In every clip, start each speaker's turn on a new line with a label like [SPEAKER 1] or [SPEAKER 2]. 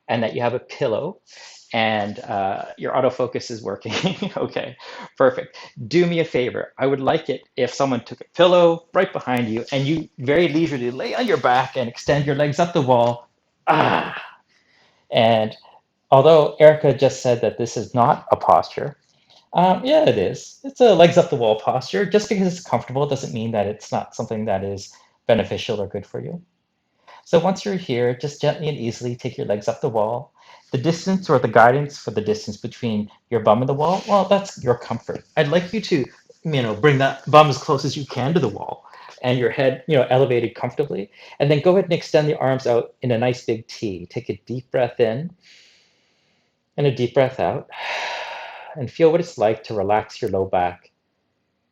[SPEAKER 1] and that you have a pillow and your autofocus is working. Okay, perfect. Do me a favor. I would like it if someone took a pillow right behind you and you very leisurely lay on your back and extend your legs up the wall. Ah! And although Erica just said that this is not a posture, yeah, it is. It's a legs up the wall posture. Just because it's comfortable doesn't mean that it's not something that is beneficial or good for you. So once you're here, just gently and easily take your legs up the wall. The distance or the guidance for the distance between your bum and the wall, well, that's your comfort. I'd like you to, bring that bum as close as you can to the wall and your head, elevated comfortably. And then go ahead and extend the arms out in a nice big T. Take a deep breath in and a deep breath out. And feel what it's like to relax your low back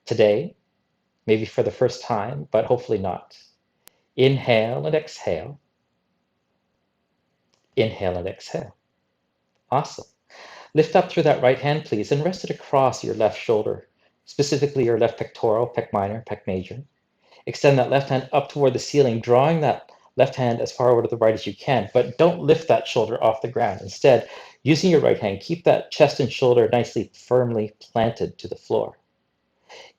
[SPEAKER 1] today, maybe for the first time, but hopefully not. Inhale and exhale. Inhale and exhale. Awesome. Lift up through that right hand, please, and rest it across your left shoulder, specifically your left pectoral, pec minor, pec major. Extend that left hand up toward the ceiling, drawing that left hand as far over to the right as you can, but don't lift that shoulder off the ground. Instead, using your right hand, keep that chest and shoulder nicely, firmly planted to the floor.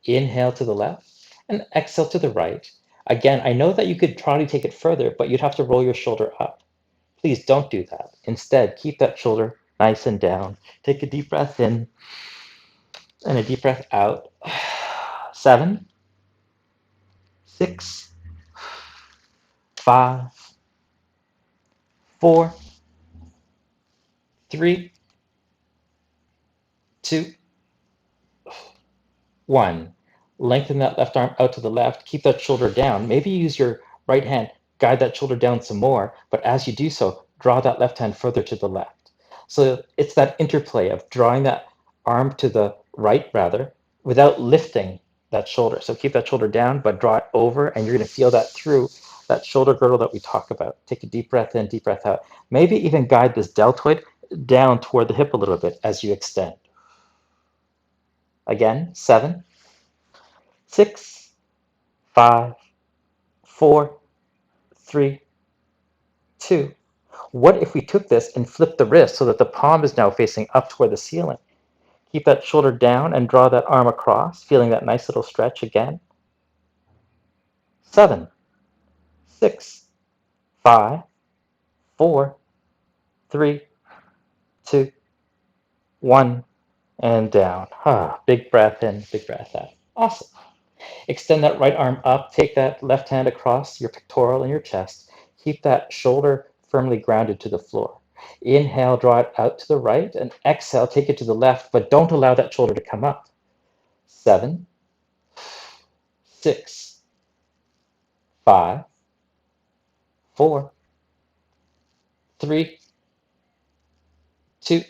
[SPEAKER 1] Inhale to the left and exhale to the right. Again, I know that you could probably take it further, but you'd have to roll your shoulder up. Please don't do that. Instead, keep that shoulder nice and down. Take a deep breath in and a deep breath out. 7, 6, 5, 4, 3, 2, 1. Lengthen that left arm out to the left. Keep that shoulder down. Maybe use your right hand, guide that shoulder down some more, but as you do so, draw that left hand further to the left. So it's that interplay of drawing that arm to the right, rather, without lifting that shoulder. So keep that shoulder down, but draw it over, and you're going to feel that through that shoulder girdle that we talked about. Take a deep breath in, deep breath out. Maybe even guide this deltoid down toward the hip a little bit as you extend. Again, 7, 6, 5, 4, 3, 2. What if we took this and flipped the wrist so that the palm is now facing up toward the ceiling? Keep that shoulder down and draw that arm across, feeling that nice little stretch again. 7, 6, 5, 4, 3, 2, 1, and down. Big breath in, big breath out. Awesome. Extend that right arm up. Take that left hand across your pectoral and your chest. Keep that shoulder firmly grounded to the floor. Inhale, draw it out to the right, and exhale, take it to the left, but don't allow that shoulder to come up. 7, 6, 5, 4, 3, 2,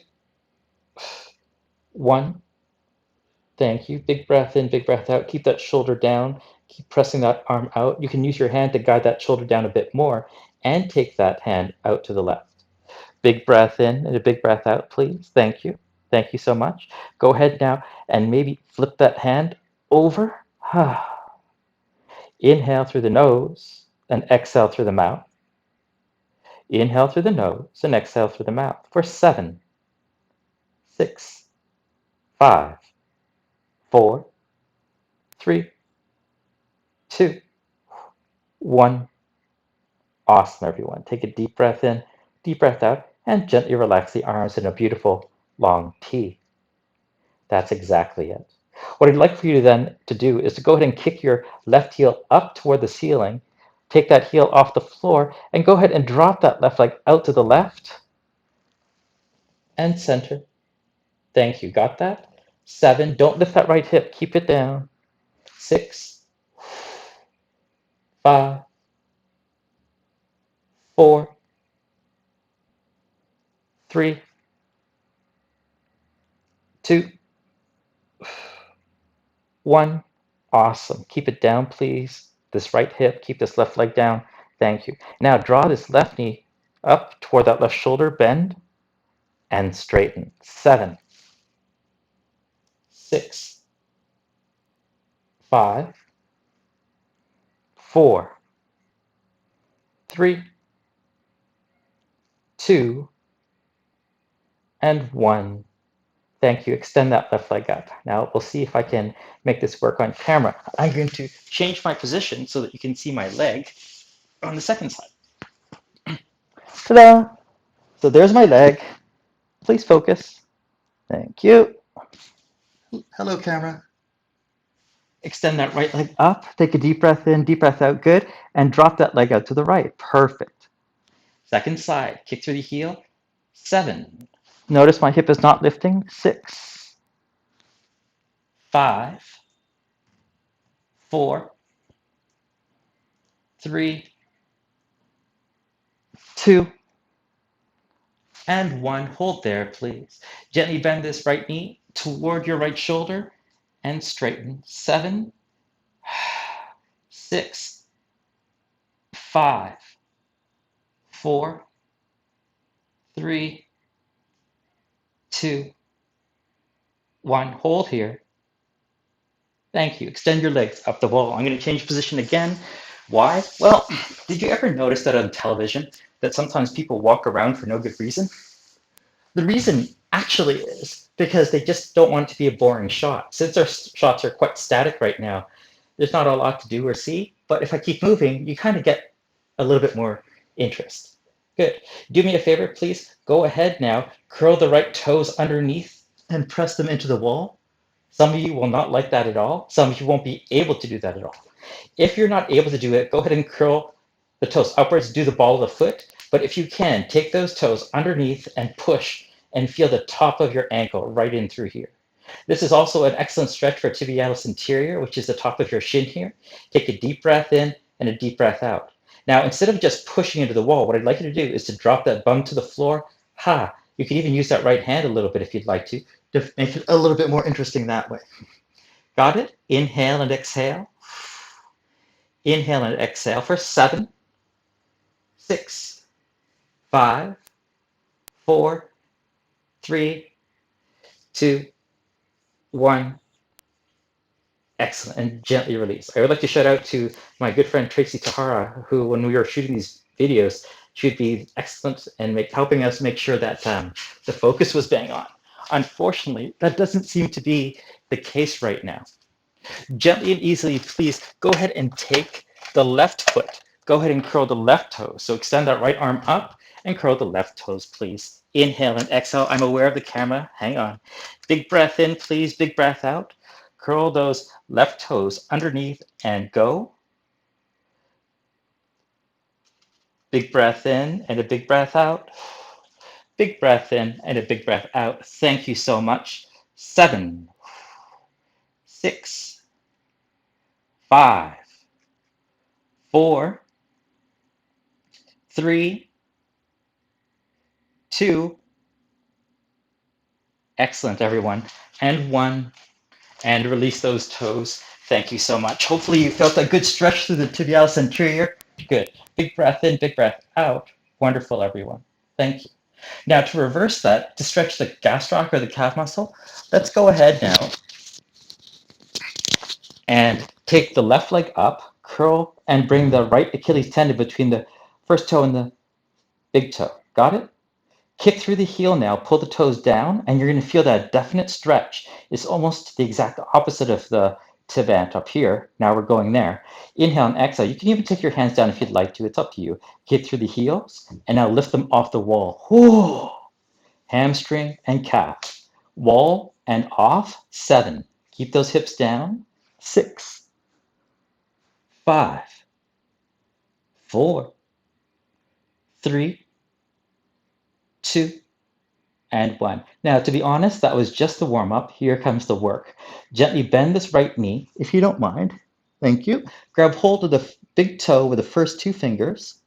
[SPEAKER 1] 1. Thank you. Big breath in, big breath out. Keep that shoulder down. Keep pressing that arm out. You can use your hand to guide that shoulder down a bit more and take that hand out to the left. Big breath in and a big breath out, please. Thank you. Thank you so much. Go ahead now and maybe flip that hand over. Inhale through the nose and exhale through the mouth. Inhale through the nose and exhale through the mouth for 7, 6, 5, 4, 3, 2, 1. Awesome, everyone. Take a deep breath in, deep breath out, and gently relax the arms in a beautiful long T. That's exactly it. What I'd like for you then to do is to go ahead and kick your left heel up toward the ceiling, take that heel off the floor, and go ahead and drop that left leg out to the left and center. Thank you. Got that? 7. Don't lift that right hip. Keep it down. 6, 5, 4, 3, 2, 1. Awesome. Keep it down, please. This right hip, keep this left leg down. Thank you. Now draw this left knee up toward that left shoulder, bend and straighten. 7, 6, 5, 4, 3, 2, and 1. Thank you. Extend that left leg up. Now we'll see if I can make this work on camera. I'm going to change my position so that you can see my leg on the second side. Ta-da! So there's my leg. Please focus. Thank you. Hello, camera. Extend that right leg up. Take a deep breath in, deep breath out. Good. And drop that leg out to the right. Perfect. Second side. Kick through the heel. 7. Notice my hip is not lifting. 6, 5, 4, 3, 2, and 1. Hold there, please. Gently bend this right knee toward your right shoulder and straighten. 7, 6, 5, 4, 3, 2, 1. Hold here. Thank you. Extend your legs up the wall. I'm going to change position again. Why? Well, did you ever notice that on television that sometimes people walk around for no good reason? The reason actually is because they just don't want it to be a boring shot. Since our shots are quite static right now, there's not a lot to do or see, but if I keep moving, you kind of get a little bit more interest. Good. Do me a favor, please. Go ahead now, curl the right toes underneath and press them into the wall. Some of you will not like that at all. Some of you won't be able to do that at all. If you're not able to do it, go ahead and curl the toes upwards, do the ball of the foot. But if you can, take those toes underneath and push and feel the top of your ankle right in through here. This is also an excellent stretch for tibialis anterior, which is the top of your shin here. Take a deep breath in and a deep breath out. Now, instead of just pushing into the wall, what I'd like you to do is to drop that bum to the floor. Ha! You can even use that right hand a little bit if you'd like to make it a little bit more interesting that way. Got it? Inhale and exhale. Inhale and exhale for 7, 6, 5, 4, 3, 2, 1. Excellent. And gently release. I would like to shout out to my good friend Tracy Tahara, who, when we were shooting these videos, she'd be excellent in helping us make sure that the focus was bang on. Unfortunately, that doesn't seem to be the case right now. Gently and easily, please go ahead and take the left foot. Go ahead and curl the left toes. So extend that right arm up and curl the left toes, please. Inhale and exhale. I'm aware of the camera. Hang on. Big breath in, please. Big breath out. Curl those left toes underneath and go. Big breath in and a big breath out. Big breath in and a big breath out. Thank you so much. 7, 6, 5, 4, 3, 2. Excellent, everyone. And 1. And release those toes. Thank you so much. Hopefully you felt a good stretch through the tibialis anterior. Good. Big breath in, big breath out. Wonderful, everyone. Thank you. Now to reverse that, to stretch the gastroc or the calf muscle, let's go ahead now and take the left leg up, curl, and bring the right Achilles tendon between the first toe and the big toe. Got it? Kick through the heel now, pull the toes down, and you're going to feel that definite stretch. It's almost the exact opposite of the tibant up here. Now we're going there. Inhale and exhale. You can even take your hands down if you'd like to. It's up to you. Kick through the heels, and now lift them off the wall. Whoo! Hamstring and calf. Wall and off. 7. Keep those hips down. 6, 5, 4, 3, 2, and 1. Now, to be honest, that was just the warm-up. Here comes the work. Gently bend this right knee, if you don't mind. Thank you. Grab hold of the big toe with the first 2 fingers.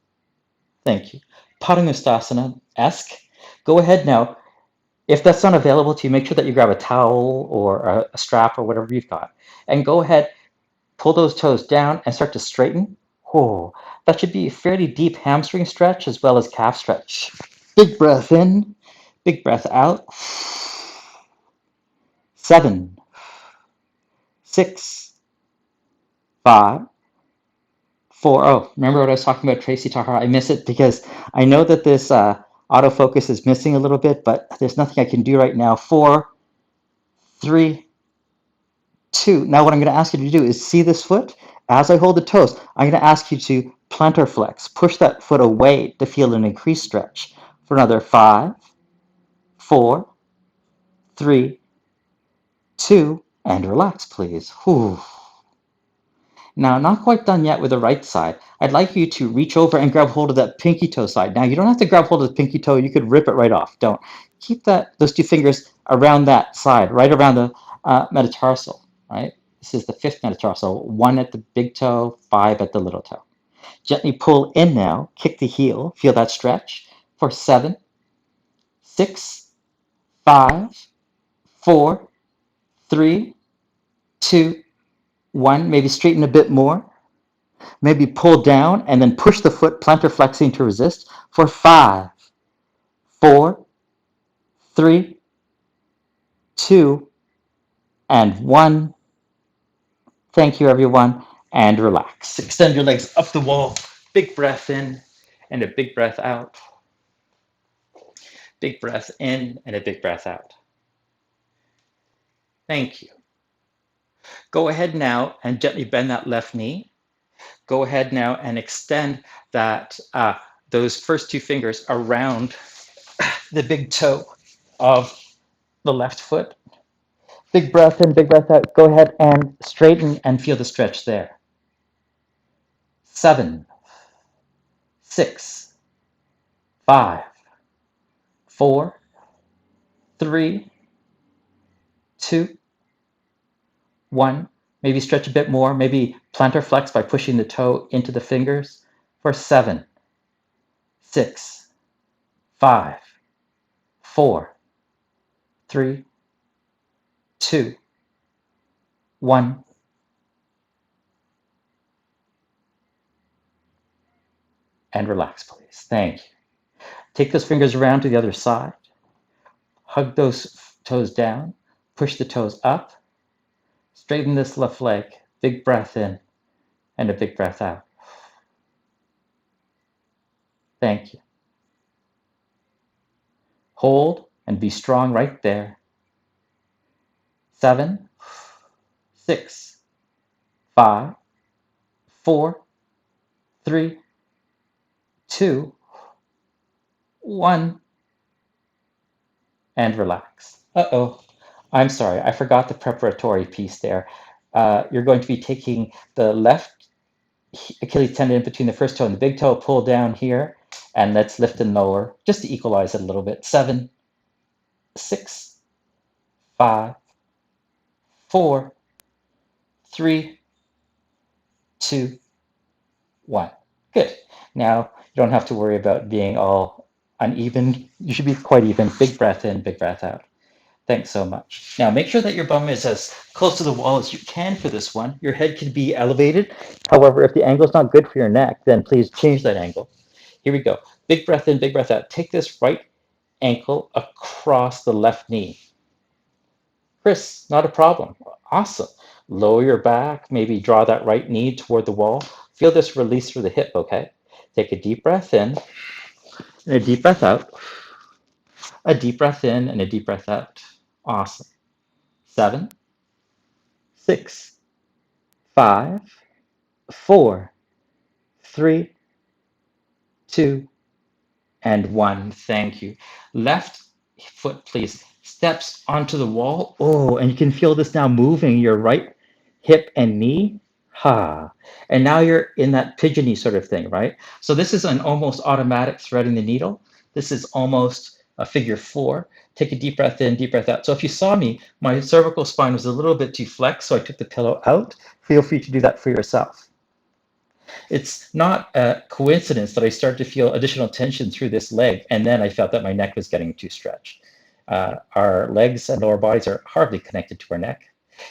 [SPEAKER 1] Thank you. Padangusthasana-esque. Go ahead now. If that's not available to you, make sure that you grab a towel or a strap or whatever you've got. And go ahead, pull those toes down and start to straighten. Oh, that should be a fairly deep hamstring stretch as well as calf stretch. Big breath in, big breath out. 7, 6, 5, 4. Oh, remember what I was talking about, Tracy Tahara? I miss it because I know that this Autofocus is missing a little bit, but there's nothing I can do right now. 4, 3, 2. Now what I'm going to ask you to do is see this foot. As I hold the toes, I'm going to ask you to plantar flex. Push that foot away to feel an increased stretch. For another 5, 4, 3, 2, and relax, please. Whew. Now, not quite done yet with the right side. I'd like you to reach over and grab hold of that pinky toe side. Now, you don't have to grab hold of the pinky toe. You could rip it right off. Don't. Keep those two fingers around that side, right around the metatarsal, right? This is the fifth metatarsal, 1 at the big toe, 5 at the little toe. Gently pull in now, kick the heel, feel that stretch for 7, 6, 5, 4, 3, 2, 1. Maybe straighten a bit more. Maybe pull down and then push the foot, plantar flexing to resist for 5, 4, 3, 2, and 1. Thank you, everyone, and relax. Extend your legs up the wall. Big breath in and a big breath out. Big breath in and a big breath out. Thank you. Go ahead now and gently bend that left knee. Go ahead now and extend those first two fingers around the big toe of the left foot. Big breath in, big breath out. Go ahead and straighten and feel the stretch there. 7, 6, 5, 4, 3, 2, 1. Maybe stretch a bit more. Maybe plantar flex by pushing the toe into the fingers for 7, 6, 5, 4, 3, 2, 1. And relax, please. Thank you. Take those fingers around to the other side. Hug those toes down. Push the toes up. Straighten this left leg. Big breath in and a big breath out. Thank you. Hold and be strong right there. 7, 6, 5, 4, 3, 2, 1, and relax. Uh-oh. I'm sorry, I forgot the preparatory piece there. You're going to be taking the left Achilles tendon in between the first toe and the big toe, pull down here, and let's lift and lower just to equalize it a little bit. 7, 6, 5, 4, 3, 2, 1. Good. Now, you don't have to worry about being all uneven. You should be quite even. Big breath in, big breath out. Thanks so much. Now, make sure that your bum is as close to the wall as you can for this one. Your head can be elevated. However, if the angle is not good for your neck, then please change that angle. Here we go. Big breath in, big breath out. Take this right ankle across the left knee. Chris, not a problem. Awesome. Lower your back, maybe draw that right knee toward the wall. Feel this release through the hip, okay? Take a deep breath in and a deep breath out. A deep breath in and a deep breath out. Awesome. 7, 6, 5, 4, 3, 2, and 1. Thank you. Left foot, please, steps onto the wall. Oh, and you can feel this now moving your right hip and knee. Ha. And now you're in that pigeony sort of thing, right? So this is an almost automatic threading the needle. This is almost a figure 4. Take a deep breath in, deep breath out. So if you saw me, my cervical spine was a little bit too flexed, so I took the pillow out. Feel free to do that for yourself. It's not a coincidence that I started to feel additional tension through this leg, and then I felt that my neck was getting too stretched. Our legs and lower bodies are hardly connected to our neck.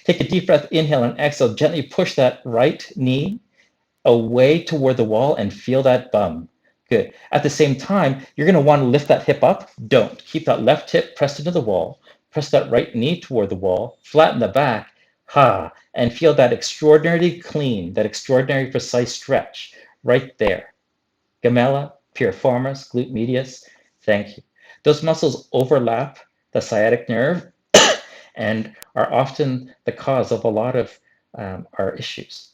[SPEAKER 1] Take a deep breath, inhale and exhale. Gently push that right knee away toward the wall and feel that bum. Good. At the same time, you're going to want to lift that hip up. Don't. Keep that left hip pressed into the wall. Press that right knee toward the wall. Flatten the back. Ha. And feel that extraordinarily clean, that extraordinary precise stretch right there. Gemella, piriformis, glute medius. Thank you. Those muscles overlap the sciatic nerve and are often the cause of a lot of our issues.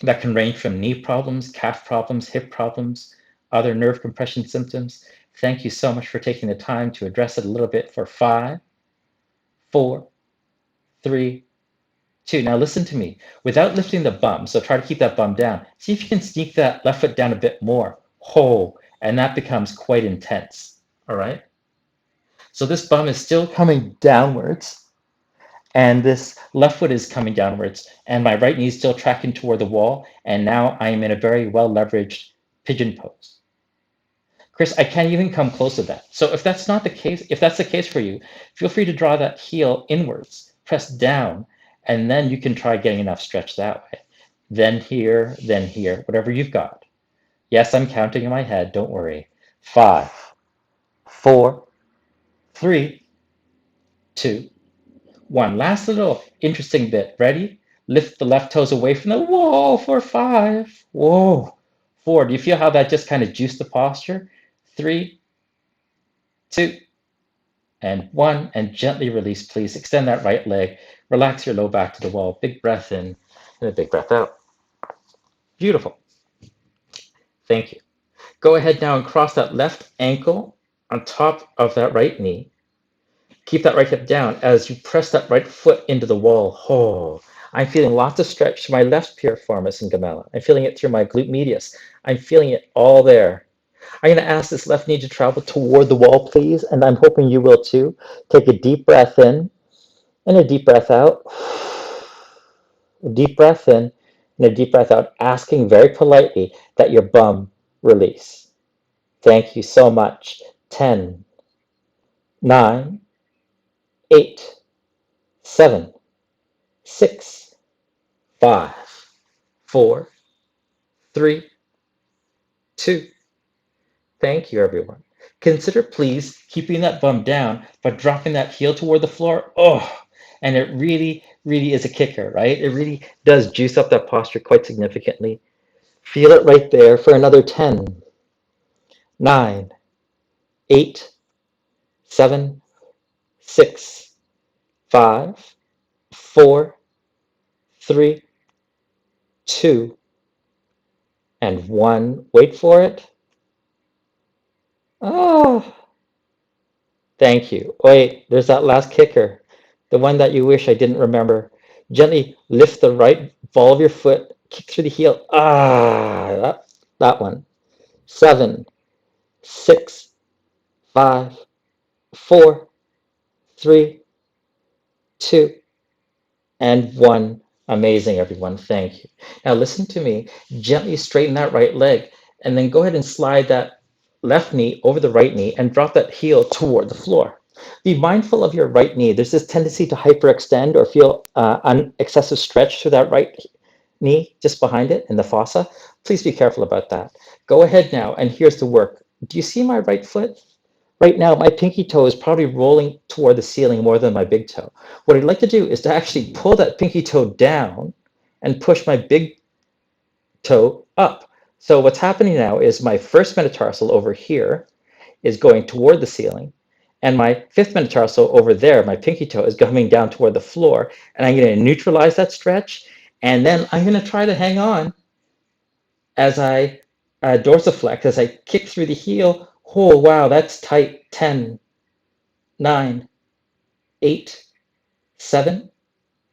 [SPEAKER 1] That can range from knee problems, calf problems, hip problems, other nerve compression symptoms. Thank you so much for taking the time to address it a little bit for 5, 4, 3, 2. Now listen to me. Without lifting the bum, so try to keep that bum down. See if you can sneak that left foot down a bit more. Oh, and that becomes quite intense. All right? So this bum is still coming downwards, and this left foot is coming downwards, and my right knee is still tracking toward the wall, and now I am in a very well leveraged pigeon pose. Chris, I can't even come close to that. So if that's not the case, if that's the case for you, feel free to draw that heel inwards, press down, and then you can try getting enough stretch that way. Then here, whatever you've got. Yes, I'm counting in my head, don't worry. 5, 4, 3, 2, 1. Last little interesting bit. Ready? Lift the left toes away from the wall for 5. Whoa. 4. Do you feel how that just kind of juiced the posture? 3, 2, and 1. And gently release, please. Extend that right leg. Relax your low back to the wall. Big breath in and a big breath out. Beautiful. Thank you. Go ahead now and cross that left ankle on top of that right knee. Keep that right hip down as you press that right foot into the wall. Oh, I'm feeling lots of stretch to my left piriformis and gemella. I'm feeling it through my glute medius. I'm feeling it all there. I'm going to ask this left knee to travel toward the wall, please, and I'm hoping you will too. Take a deep breath in and a deep breath out. A deep breath in and a deep breath out, asking very politely that your bum release. Thank you so much. 10, 9, 8, 7, 6, 5, 4, 3, 2. Thank you, everyone. Consider, please, keeping that bum down, but dropping that heel toward the floor. Oh, and it really, really is a kicker, right? It really does juice up that posture quite significantly. Feel it right there for another 10, 9, 8, 7, 6, 5, 4, 3, 2, and 1. Wait for it. Oh, thank you. Wait, there's that last kicker, the one that you wish I didn't remember. Gently lift the right ball of your foot, kick through the heel. That one. 7, 6, 5, 4, 3, 2, and 1. Amazing, everyone. Thank you. Now listen to me. Gently straighten that right leg, and then go ahead and slide that left knee over the right knee and drop that heel toward the floor. Be mindful of your right knee. There's this tendency to hyperextend or feel excessive stretch through that right knee just behind it in the fossa. Please be careful about that. Go ahead now, and here's the work. Do you see my right foot? Right now, my pinky toe is probably rolling toward the ceiling more than my big toe. What I'd like to do is to actually pull that pinky toe down and push my big toe up. So what's happening now is my first metatarsal over here is going toward the ceiling, and my fifth metatarsal over there, my pinky toe, is coming down toward the floor, and I'm going to neutralize that stretch, and then I'm going to try to hang on as I dorsiflex, as I kick through the heel. Oh, wow, that's tight. 10, 9, 8, 7,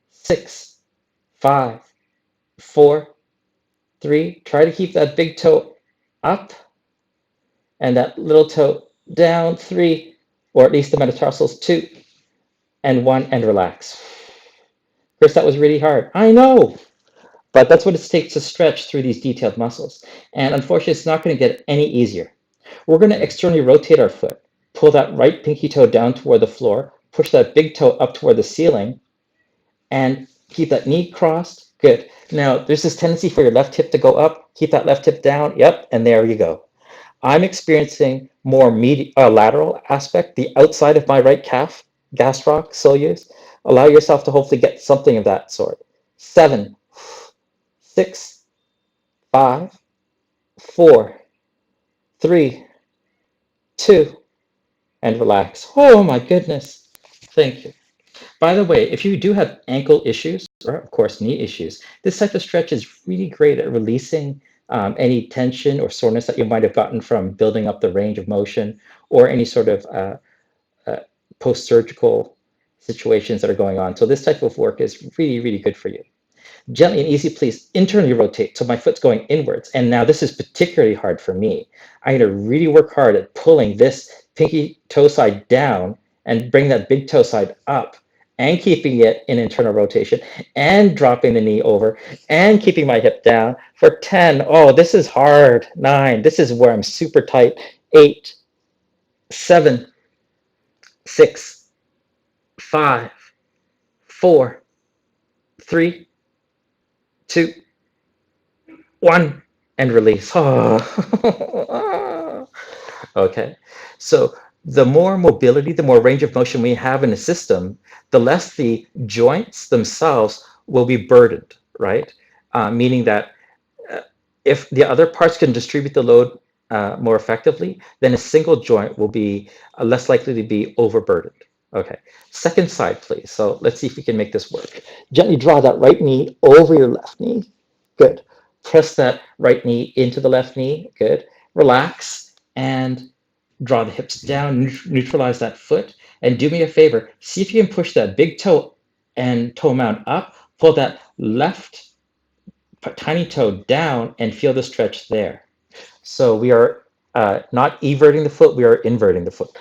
[SPEAKER 1] 6, 5, 4, 3. Try to keep that big toe up and that little toe down. 3, or at least the metatarsals. 2 and 1, and relax. Chris, that was really hard. I know, but that's what it takes to stretch through these detailed muscles. And unfortunately, it's not going to get any easier. We're going to externally rotate our foot, pull that right pinky toe down toward the floor, push that big toe up toward the ceiling, and keep that knee crossed. Good. Now, there's this tendency for your left hip to go up. Keep that left hip down. Yep, and there you go. I'm experiencing more lateral aspect, the outside of my right calf, gastroc, soleus. Allow yourself to hopefully get something of that sort. 7, 6, 5, 4, 3, 2, and relax. Oh my goodness. Thank you. By the way, if you do have ankle issues, or of course knee issues, this type of stretch is really great at releasing any tension or soreness that you might have gotten from building up the range of motion or any sort of uh, post-surgical situations that are going on. So this type of work is really, really good for you. Gently and easy, please internally rotate so my foot's going inwards. And now this is particularly hard for me. I need to really work hard at pulling this pinky toe side down and bring that big toe side up and keeping it in internal rotation and dropping the knee over and keeping my hip down for 10. Oh, this is hard. 9. This is where I'm super tight. 8, 7, 6, 5, 4, 3, 2, 1, and release. Oh. Okay, so the more mobility, the more range of motion we have in the system, the less the joints themselves will be burdened, right? Meaning that uh, if the other parts can distribute the load more effectively, then a single joint will be less likely to be overburdened. Okay, second side, please. So let's see if we can make this work. Gently draw that right knee over your left knee. Good. Press that right knee into the left knee. Good. Relax and draw the hips down, neutralize that foot. And do me a favor, see if you can push that big toe and toe mound up, pull that left tiny toe down and feel the stretch there. So we are not everting the foot, we are inverting the foot.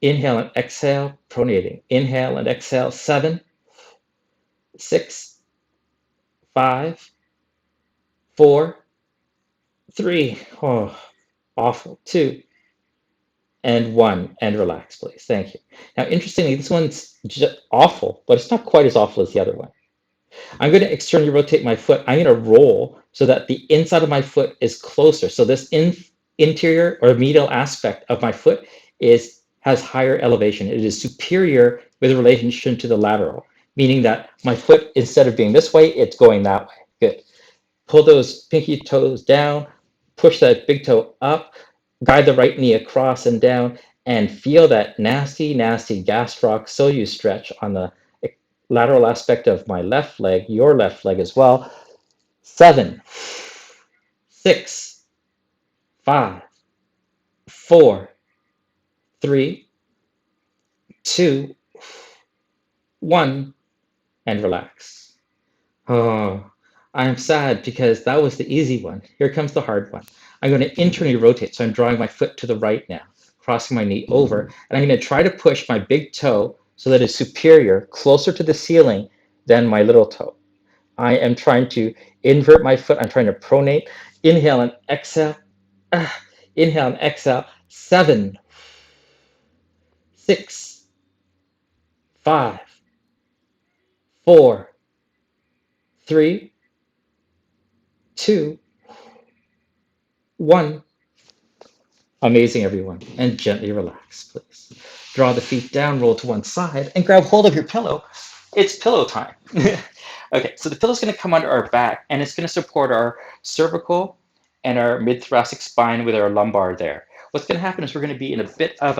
[SPEAKER 1] Inhale and exhale, pronating. Inhale and exhale, 7, 6, 5, 4, 3. Oh, awful. 2, and 1, and relax, please. Thank you. Now, interestingly, this one's just awful, but it's not quite as awful as the other one. I'm going to externally rotate my foot. I'm going to roll so that the inside of my foot is closer. So this interior or medial aspect of my foot has higher elevation. It is superior with relation to the lateral, meaning that my foot, instead of being this way, it's going that way. Good. Pull those pinky toes down, push that big toe up, guide the right knee across and down, and feel that nasty, nasty gastroc soleus stretch on the lateral aspect of my left leg, your left leg as well. 7, 6, 5, 4, 3, 2, 1, and relax. Oh, I am sad because that was the easy one. Here comes the hard one. I'm going to internally rotate, so I'm drawing my foot to the right now, crossing my knee over, and I'm going to try to push my big toe so that it's superior, closer to the ceiling than my little toe. I am trying to invert my foot. I'm trying to pronate. Inhale and exhale. Inhale and exhale. 7, 6, 5, 4, 3, 2, 1. Amazing, everyone. And gently relax, please. Draw the feet down, roll to one side, and grab hold of your pillow. It's pillow time. Okay, so the pillow's going to come under our back, and it's going to support our cervical and our mid-thoracic spine with our lumbar there. What's going to happen is we're going to be in a bit of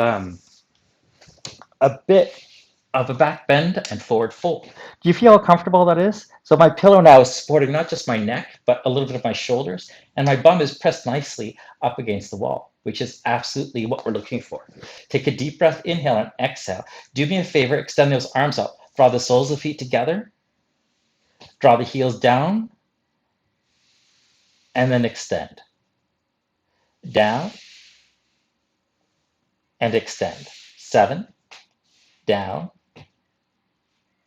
[SPEAKER 1] a back bend and forward fold. Do you feel how comfortable that is? So my pillow now is supporting not just my neck, but a little bit of my shoulders, and my bum is pressed nicely up against the wall, which is absolutely what we're looking for. Take a deep breath, inhale and exhale. Do me a favor, extend those arms up. Draw the soles of the feet together, draw the heels down, and then extend. Down and extend. 7, down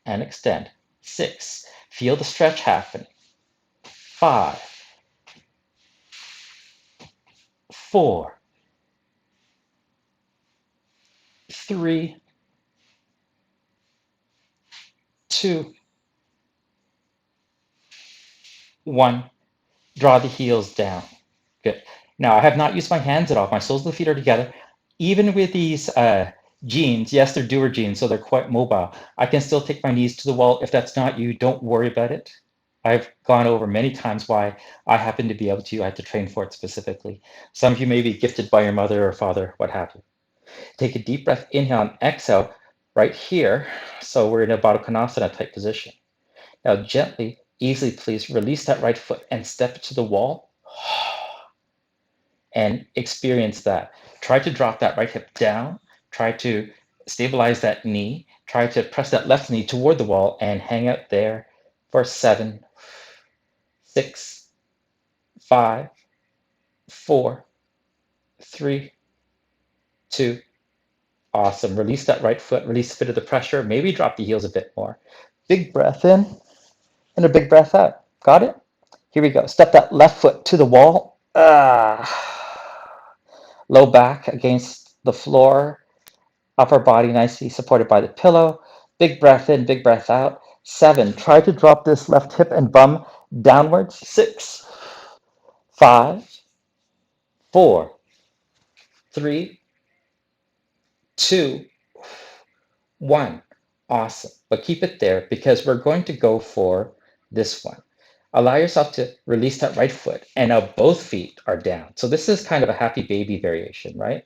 [SPEAKER 1] and extend. 6, feel the stretch happening. 5, 4, 3, 2, 1. Draw the heels down. Good. Now, I have not used my hands at all. My soles of the feet are together. Even with these jeans, yes, they're doer jeans, so they're quite mobile. I can still take my knees to the wall. If that's not you, don't worry about it. I've gone over many times why I happen to be able to. I had to train for it specifically. Some of you may be gifted by your mother or father, what have you. Take a deep breath, inhale and exhale right here. So we're in a Baddha Konasana type position. Now gently, easily, please release that right foot and step to the wall and experience that. Try to drop that right hip down. Try to stabilize that knee. Try to press that left knee toward the wall and hang out there for 7, 6, 5, 4, 3, 2. Awesome. Release that right foot. Release a bit of the pressure. Maybe drop the heels a bit more. Big breath in and a big breath out. Got it? Here we go. Step that left foot to the wall. Low back against the floor. Upper body nicely supported by the pillow. Big breath in, big breath out. 7. Try to drop this left hip and bum downwards. 6, 5, 4, 3, 2, 1. Awesome. But keep it there because we're going to go for this one. Allow yourself to release that right foot, and now both feet are down. So this is kind of a happy baby variation, right?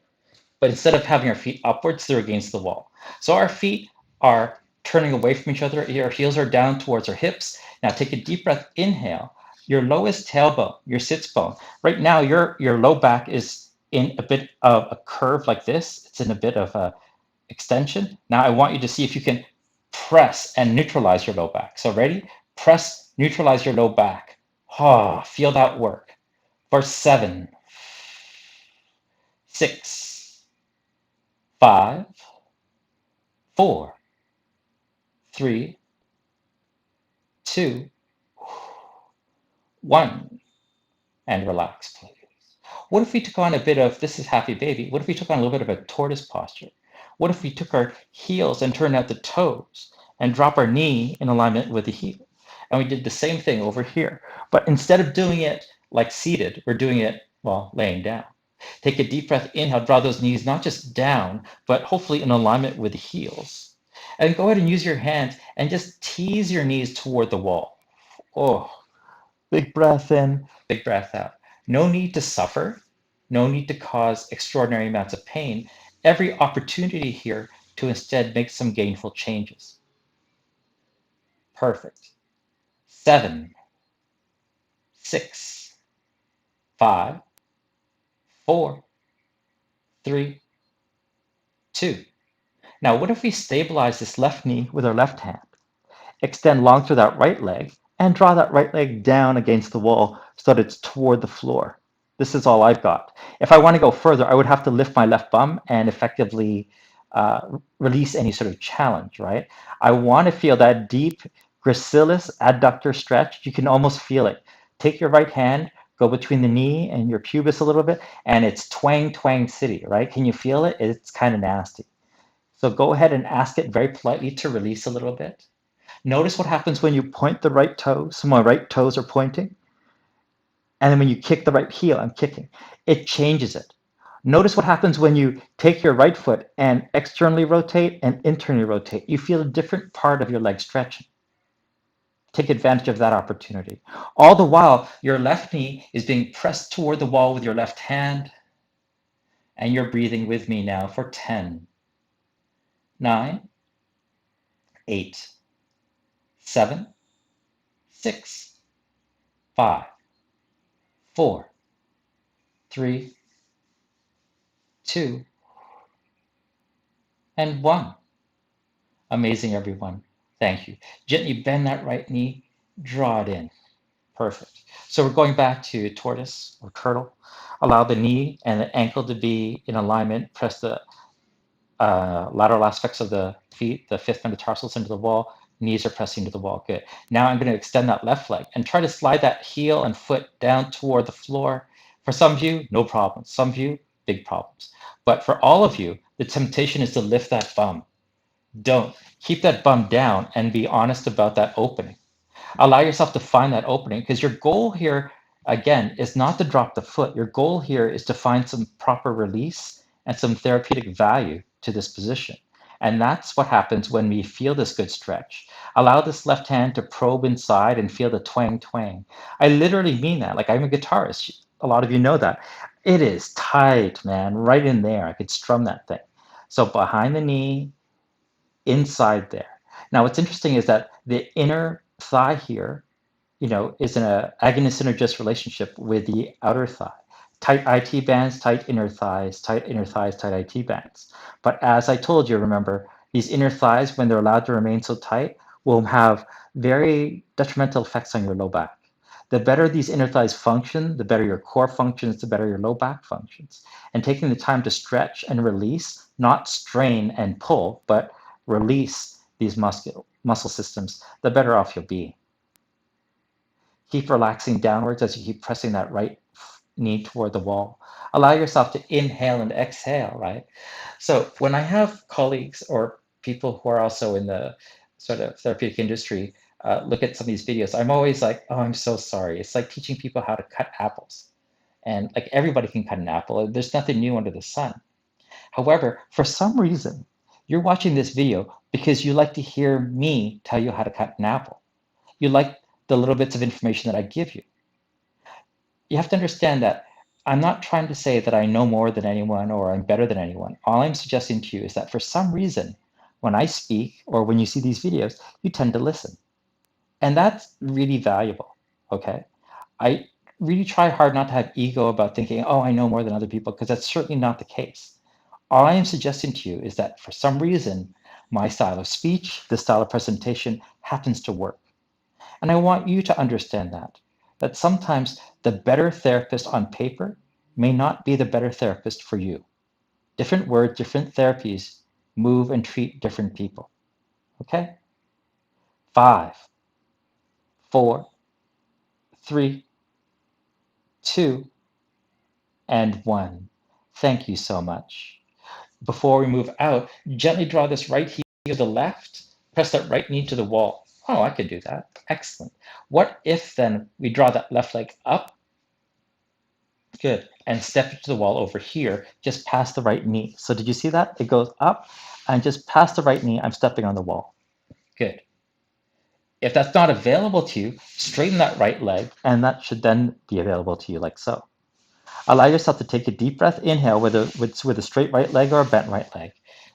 [SPEAKER 1] But instead of having our feet upwards, they're against the wall. So our feet are turning away from each other. Our heels are down towards our hips. Now take a deep breath, inhale. Your lowest tailbone, your sits bone. Right now, your low back is in a bit of a curve like this. It's in a bit of a extension. Now I want you to see if you can press and neutralize your low back. So ready? Press, neutralize your low back. Oh, feel that work. For 7, 6, 5, 4, 3, 2, 1, and relax, please. What if we took on a bit of, this is happy baby, what if we took on a little bit of a tortoise posture? What if we took our heels and turned out the toes and drop our knee in alignment with the heel? And we did the same thing over here. But instead of doing it like seated, we're doing it, well, laying down. Take a deep breath, inhale, draw those knees not just down, but hopefully in alignment with the heels. And go ahead and use your hands and just tease your knees toward the wall. Oh, big breath in, big breath out. No need to suffer, no need to cause extraordinary amounts of pain. Every opportunity here to instead make some gainful changes. Perfect. 7, 6, 5, 4, 3, 2. Now, what if we stabilize this left knee with our left hand? Extend long through that right leg and draw that right leg down against the wall so that it's toward the floor. This is all I've got. If I want to go further, I would have to lift my left bum and effectively release any sort of challenge, right? I want to feel that deep gracilis adductor stretch. You can almost feel it. Take your right hand, go between the knee and your pubis a little bit, and it's twang, twang city, right? Can you feel it? It's kind of nasty. So go ahead and ask it very politely to release a little bit. Notice what happens when you point the right toes. So my right toes are pointing. And then when you kick the right heel, I'm kicking. It changes it. Notice what happens when you take your right foot and externally rotate and internally rotate. You feel a different part of your leg stretching. Take advantage of that opportunity. All the while, your left knee is being pressed toward the wall with your left hand. And you're breathing with me now for 10, 9, 8, 7, 6, 5, 4, 3, 2, and 1. Amazing, everyone. Thank you. Gently bend that right knee, draw it in. Perfect. So we're going back to tortoise or turtle. Allow the knee and the ankle to be in alignment. Press the lateral aspects of the feet, the fifth metatarsals into the wall. Knees are pressing to the wall. Good. Now I'm going to extend that left leg and try to slide that heel and foot down toward the floor. For some of you, no problems. Some of you, big problems. But for all of you, the temptation is to lift that bum. Don't. Keep that bum down and be honest about that opening. Allow yourself to find that opening because your goal here, again, is not to drop the foot. Your goal here is to find some proper release and some therapeutic value to this position. And that's what happens when we feel this good stretch. Allow this left hand to probe inside and feel the twang twang. I literally mean that. Like, I'm a guitarist. A lot of you know that. It is tight, man, right in there. I could strum that thing. So behind the knee, inside there. Now, what's interesting is that the inner thigh here, is in a agonist synergist relationship with the outer thigh. Tight IT bands, tight inner thighs, tight inner thighs, tight IT bands. But as I told you, remember, these inner thighs, when they're allowed to remain so tight, will have very detrimental effects on your low back. The better these inner thighs function, the better your core functions, the better your low back functions. And taking the time to stretch and release, not strain and pull, but release these muscle systems, the better off you'll be. Keep relaxing downwards as you keep pressing that right knee toward the wall. Allow yourself to inhale and exhale, right? So when I have colleagues or people who are also in the sort of therapeutic industry look at some of these videos, I'm always like, oh, I'm so sorry. It's like teaching people how to cut apples. And like everybody can cut an apple. There's nothing new under the sun. However, for some reason, you're watching this video because you like to hear me tell you how to cut an apple. You like the little bits of information that I give you. You have to understand that I'm not trying to say that I know more than anyone or I'm better than anyone. All I'm suggesting to you is that for some reason, when I speak or when you see these videos, you tend to listen. And that's really valuable. Okay. I really try hard not to have ego about thinking, oh, I know more than other people, because that's certainly not the case. All I am suggesting to you is that for some reason, my style of speech, the style of presentation happens to work. And I want you to understand that sometimes the better therapist on paper may not be the better therapist for you. Different words, different therapies move and treat different people. Okay? 5, 4, 3, 2, and 1. Thank you so much. Before we move out, gently draw this right heel to the left, press that right knee to the wall. Oh, I could do that. Excellent. What if then we draw that left leg up? Good. And step to the wall over here, just past the right knee. So did you see that? It goes up and just past the right knee, I'm stepping on the wall. Good. If that's not available to you, straighten that right leg, and that should then be available to you like so. Allow yourself to take a deep breath. Inhale with a straight right leg or a bent right leg.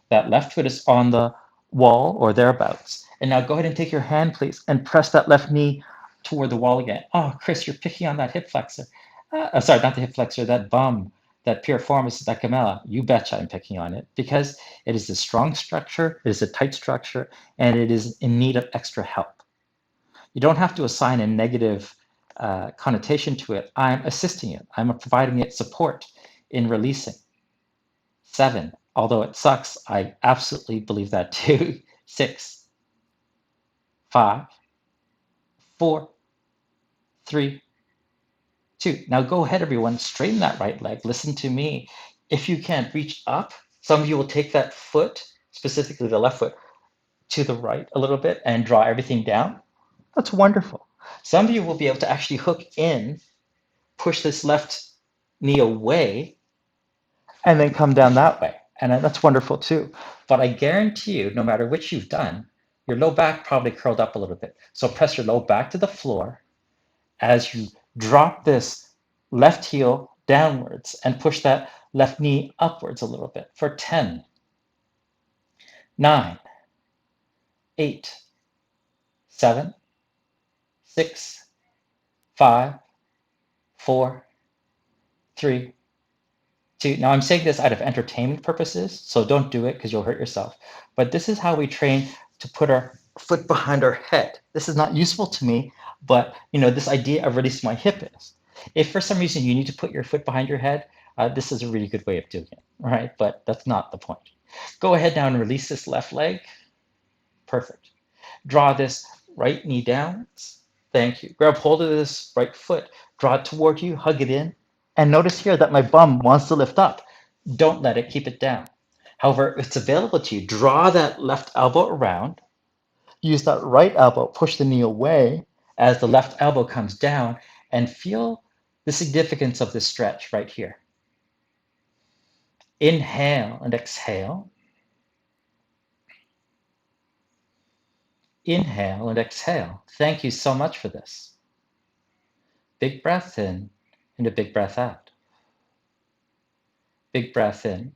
[SPEAKER 1] That left foot is on the wall or thereabouts. And now go ahead and take your hand, please, and press that left knee toward the wall again. Oh, Chris, you're picking on that hip flexor. Sorry, not the hip flexor, that bum, that piriformis stachymella. You betcha I'm picking on it because it is a strong structure, it is a tight structure, and it is in need of extra help. You don't have to assign a negative connotation to it. I'm assisting it. I'm providing it support in releasing. 7, although it sucks, I absolutely believe that too. 6, 5, 4, 3, 2. Now go ahead, everyone, straighten that right leg. Listen to me. If you can, reach up. Some of you will take that foot, specifically the left foot, to the right a little bit and draw everything down. That's wonderful. Some of you will be able to actually hook in, push this left knee away, and then come down that way. And that's wonderful too. But I guarantee you, no matter which you've done, your low back probably curled up a little bit. So press your low back to the floor as you drop this left heel downwards and push that left knee upwards a little bit for 10, 9, 8, 7, 6, 5, 4, 3, 2. Now I'm saying this out of entertainment purposes, so don't do it because you'll hurt yourself. But this is how we train to put our foot behind our head. This is not useful to me, but this idea of releasing my hip is. If for some reason you need to put your foot behind your head, this is a really good way of doing it, right? But that's not the point. Go ahead now and release this left leg. Perfect. Draw this right knee down. Thank you. Grab hold of this right foot, draw it toward you, hug it in. And notice here that my bum wants to lift up. Don't let it, keep it down. However, if it's available to you, draw that left elbow around, use that right elbow, push the knee away as the left elbow comes down, and feel the significance of this stretch right here. Inhale and exhale. Inhale and exhale. Thank you so much for this. Big breath in and a big breath out. Big breath in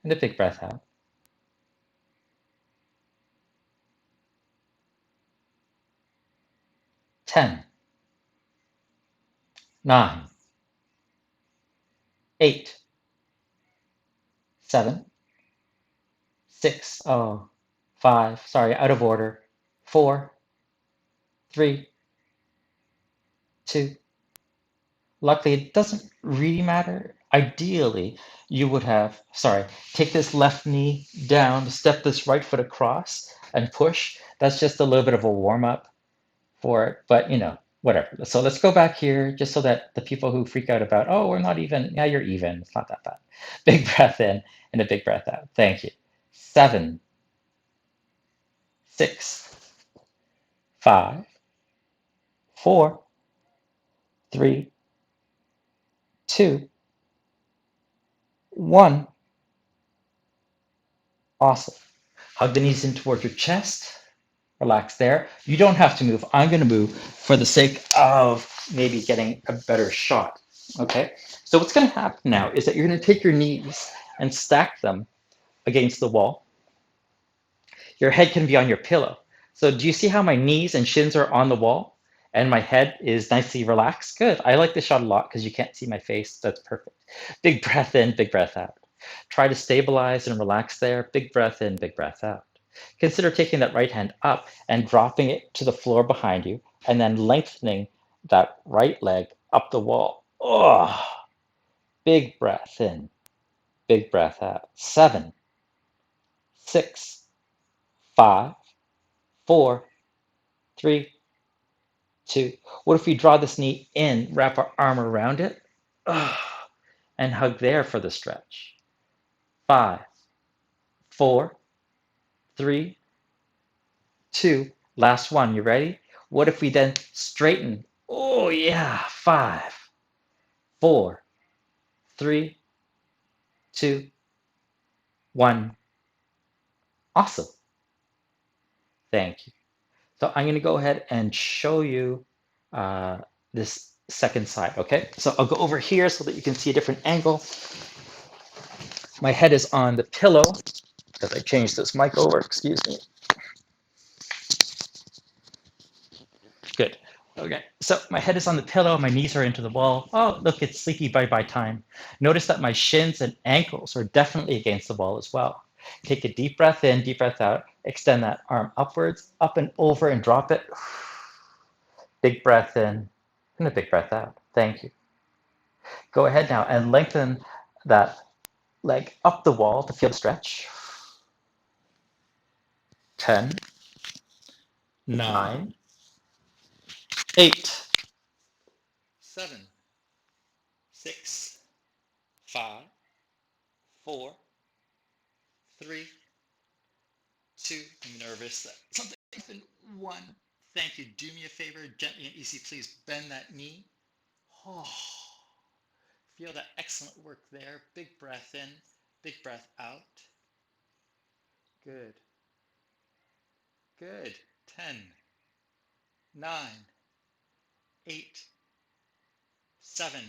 [SPEAKER 1] and a big breath out. 10, 9, 8, 7, 6, oh, 5, sorry, out of order, 4, 3, 2. Luckily, it doesn't really matter. Ideally, you would have, sorry, take this left knee down, step this right foot across, and push. That's just a little bit of a warm up for it, but whatever. So let's go back here just so that the people who freak out about, oh, we're not even, yeah, you're even. It's not that bad. Big breath in and a big breath out. Thank you. 7, 6, 5, 4, 3, 2, 1. Awesome. Hug the knees in towards your chest. Relax there. You don't have to move. I'm going to move for the sake of maybe getting a better shot. Okay? So what's going to happen now is that you're going to take your knees and stack them against the wall. Your head can be on your pillow. So do you see how my knees and shins are on the wall and my head is nicely relaxed? Good. I like this shot a lot because you can't see my face. That's perfect. Big breath in, big breath out. Try to stabilize and relax there. Big breath in, big breath out. Consider taking that right hand up and dropping it to the floor behind you and then lengthening that right leg up the wall. Oh, big breath in, big breath out. 7, 6, 5, 4, 3, 2. What if we draw this knee in, wrap our arm around it, and hug there for the stretch? 5, 4, 3, 2. Last one. You ready? What if we then straighten? Oh, yeah. 5, 4, 3, 2, 1. Awesome. Thank you. So I'm going to go ahead and show you this second side, okay? So I'll go over here so that you can see a different angle. My head is on the pillow because I changed this mic over, excuse me. Good. Okay, so my head is on the pillow, my knees are into the wall. Oh, look, it's sleepy bye-bye time. Notice that my shins and ankles are definitely against the wall as well. Take a deep breath in, deep breath out. Extend that arm upwards, up and over and drop it. Big breath in and a big breath out. Thank you. Go ahead now and lengthen that leg up the wall to feel the stretch. 10, 9, 8, 7, 6, 5, 4, 3, 2. I'm nervous that something happened. 1. Thank you. Do me a favor, gently and easy, please bend that knee. Oh, feel that excellent work there. Big breath in, big breath out. Good. Good. 10, 9, 8, 7,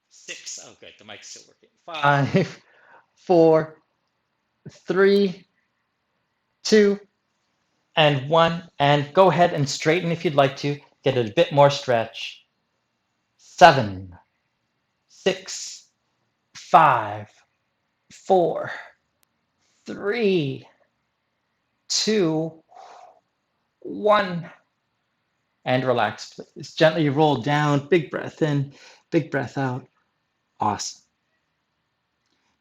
[SPEAKER 1] 6. Oh, good. The mic's still working. 5, 4, 3, 2, and 1. And go ahead and straighten if you'd like to. Get a bit more stretch. 7, 6, 5, 4, 3, 2, 1. And relax, please. Gently roll down. Big breath in, big breath out. Awesome.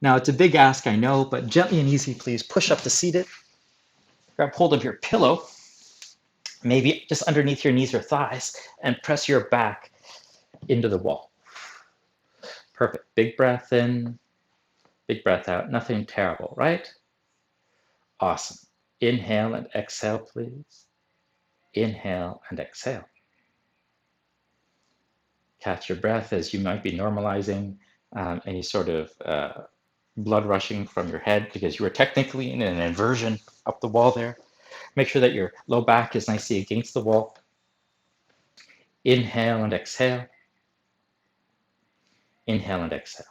[SPEAKER 1] Now, it's a big ask, I know, but gently and easy, please push up to seated. Grab hold of your pillow, maybe just underneath your knees or thighs, and press your back into the wall. Perfect. Big breath in, big breath out. Nothing terrible, right? Awesome. Inhale and exhale, please. Inhale and exhale. Catch your breath as you might be normalizing any sort of blood rushing from your head because you were technically in an inversion up the wall there. Make sure that your low back is nicely against the wall. Inhale and exhale. Inhale and exhale.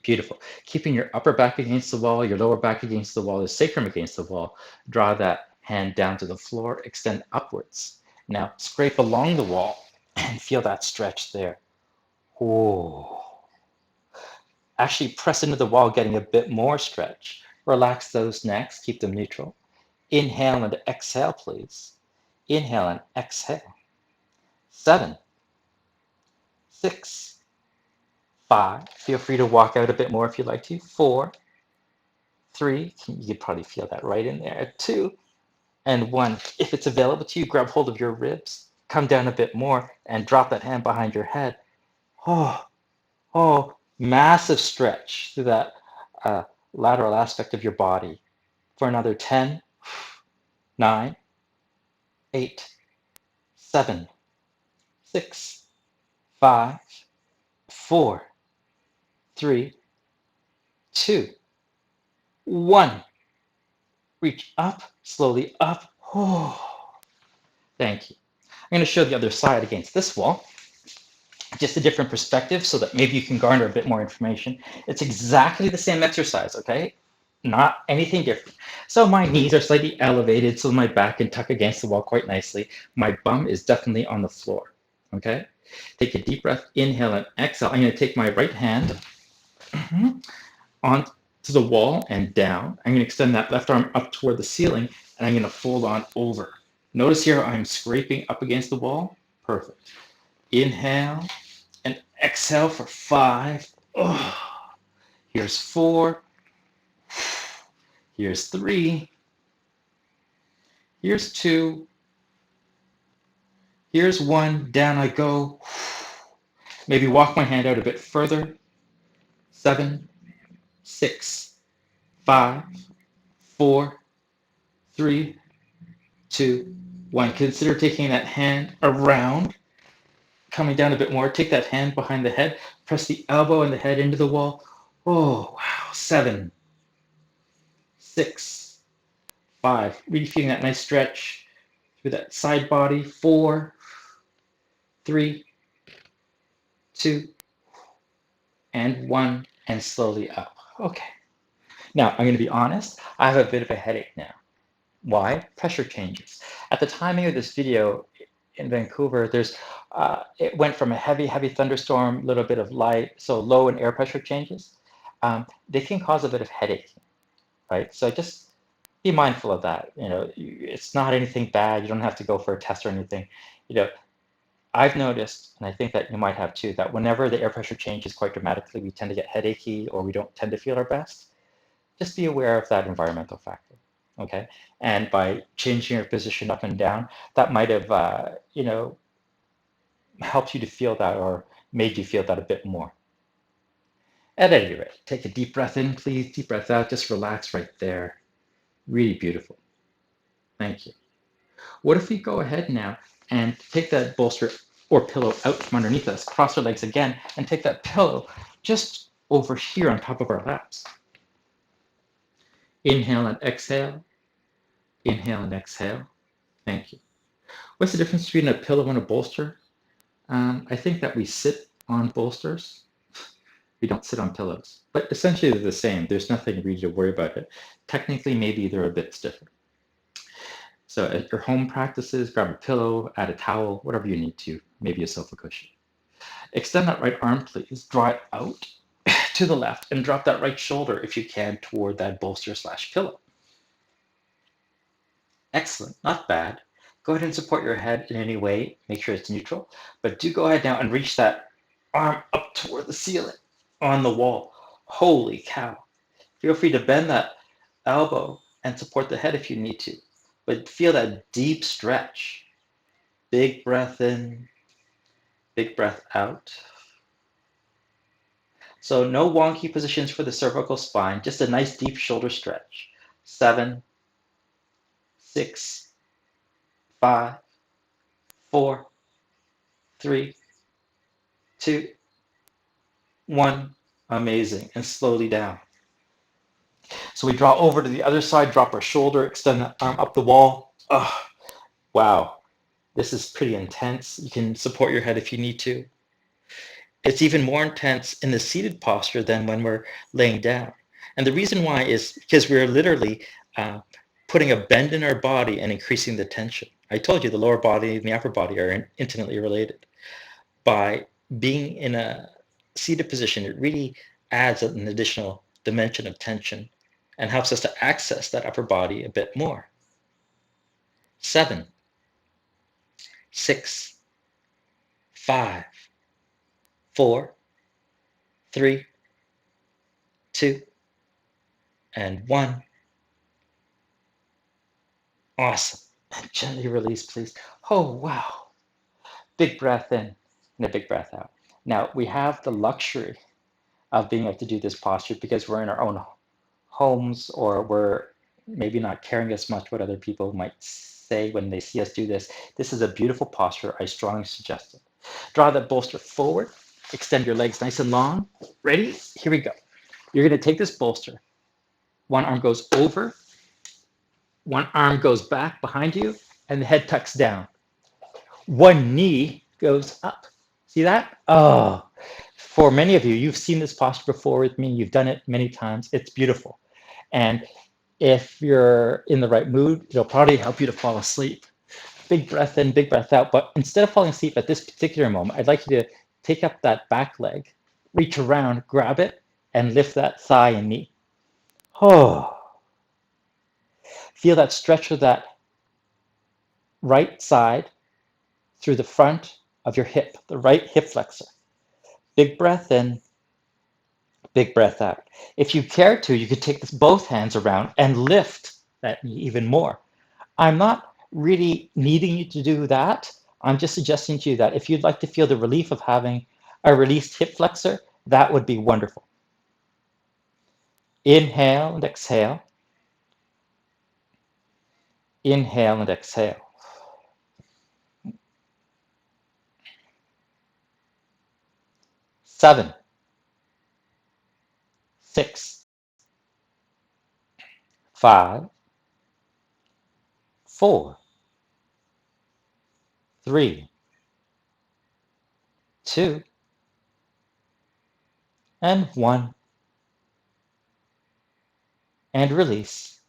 [SPEAKER 1] Beautiful. Keeping your upper back against the wall, your lower back against the wall, the sacrum against the wall. Draw that hand down to the floor, extend upwards, Now scrape along the wall and feel that stretch there. Oh, actually press into the wall, getting a bit more stretch. Relax those necks, keep them neutral. Inhale and exhale, please. Inhale and exhale. 7, 6, 5. Feel free to walk out a bit more if you'd like to. 4, 3. You could probably feel that right in there. 2 and 1. If it's available to you, grab hold of your ribs. Come down a bit more and drop that hand behind your head. Oh, oh, massive stretch through that lateral aspect of your body. For another 10, 9, 8, 7, 6, 5, 4, 3, 2, 1. Reach up, slowly up. Oh, thank you. I'm going to show the other side against this wall, just a different perspective so that maybe you can garner a bit more information. It's exactly the same exercise, okay? Not anything different. So my knees are slightly elevated so my back can tuck against the wall quite nicely. My bum is definitely on the floor, okay? Take a deep breath, inhale and exhale. I'm going to take my right hand on to the wall and down. I'm going to extend that left arm up toward the ceiling, and I'm going to fold on over. Notice here I'm scraping up against the wall. Perfect. Inhale and exhale for 5. Oh, here's 4. Here's 3. Here's 2. Here's 1. Down I go. Maybe walk my hand out a bit further. 7, 6, 5, 4, 3, 2, 1. Consider taking that hand around, coming down a bit more. Take that hand behind the head. Press the elbow and the head into the wall. Oh, wow. 7, 6, 5. Really feeling that nice stretch through that side body. 4, 3, 2, and 1. And slowly up. Okay. Now, I'm going to be honest. I have a bit of a headache now. Why? Pressure changes. At the timing of this video in Vancouver, it went from a heavy, heavy thunderstorm, little bit of light, so low and air pressure changes. They can cause a bit of headache, right? So just be mindful of that. It's not anything bad. You don't have to go for a test or anything. I've noticed, and I think that you might have too, that whenever the air pressure changes quite dramatically, we tend to get headachy or we don't tend to feel our best. Just be aware of that environmental factor. Okay, and by changing your position up and down, that might have, helped you to feel that or made you feel that a bit more. At any rate, take a deep breath in, please. Deep breath out. Just relax right there. Really beautiful. Thank you. What if we go ahead now and take that bolster or pillow out from underneath us, cross our legs again, and take that pillow just over here on top of our laps. Inhale and exhale. Inhale and exhale. Thank you. What's the difference between a pillow and a bolster? I think that we sit on bolsters. We don't sit on pillows. But essentially they're the same. There's nothing really to worry about it. Technically, maybe they're a bit stiffer. So at your home practices, grab a pillow, add a towel, whatever you need to, maybe a sofa cushion. Extend that right arm, please. Draw it out to the left and drop that right shoulder, if you can, toward that bolster/pillow. Excellent, not bad. Go ahead and support your head in any way. Make sure it's neutral. But do go ahead now and reach that arm up toward the ceiling on the wall. Holy cow. Feel free to bend that elbow and support the head if you need to. But feel that deep stretch. Big breath in, big breath out. So no wonky positions for the cervical spine, just a nice deep shoulder stretch. 7, 6, 5, 4, 3, 2, 1. Amazing. And slowly down. So we draw over to the other side, drop our shoulder, extend that arm up the wall. Oh, wow. This is pretty intense. You can support your head if you need to. It's even more intense in the seated posture than when we're laying down. And the reason why is because we're literally putting a bend in our body and increasing the tension. I told you the lower body and the upper body are intimately related. By being in a seated position, it really adds an additional dimension of tension and helps us to access that upper body a bit more. 7, 6, 5, 4, 3, 2, and 1. Awesome. And gently release, please. Oh, wow. Big breath in and a big breath out. Now, we have the luxury of being able to do this posture because we're in our own homes, or we're maybe not caring as much what other people might say when they see us do this. This is a beautiful posture. I strongly suggest it. Draw that bolster forward. Extend your legs nice and long. Ready? Here we go. You're going to take this bolster. One arm goes over, one arm goes back behind you, and the head tucks down. One knee goes up. See that? Oh, for many of you, you've seen this posture before with me. You've done it many times. It's beautiful. And if you're in the right mood, it'll probably help you to fall asleep. Big breath in, big breath out. But instead of falling asleep at this particular moment, I'd like you to take up that back leg, reach around, grab it, and lift that thigh and knee. Oh, feel that stretch of that right side through the front of your hip, the right hip flexor. Big breath in, big breath out. If you care to, you could take both hands around and lift that knee even more. I'm not really needing you to do that. I'm just suggesting to you that if you'd like to feel the relief of having a released hip flexor, that would be wonderful. Inhale and exhale. Inhale and exhale. 7, 6, 5, 4, 3, 2, and 1. And release.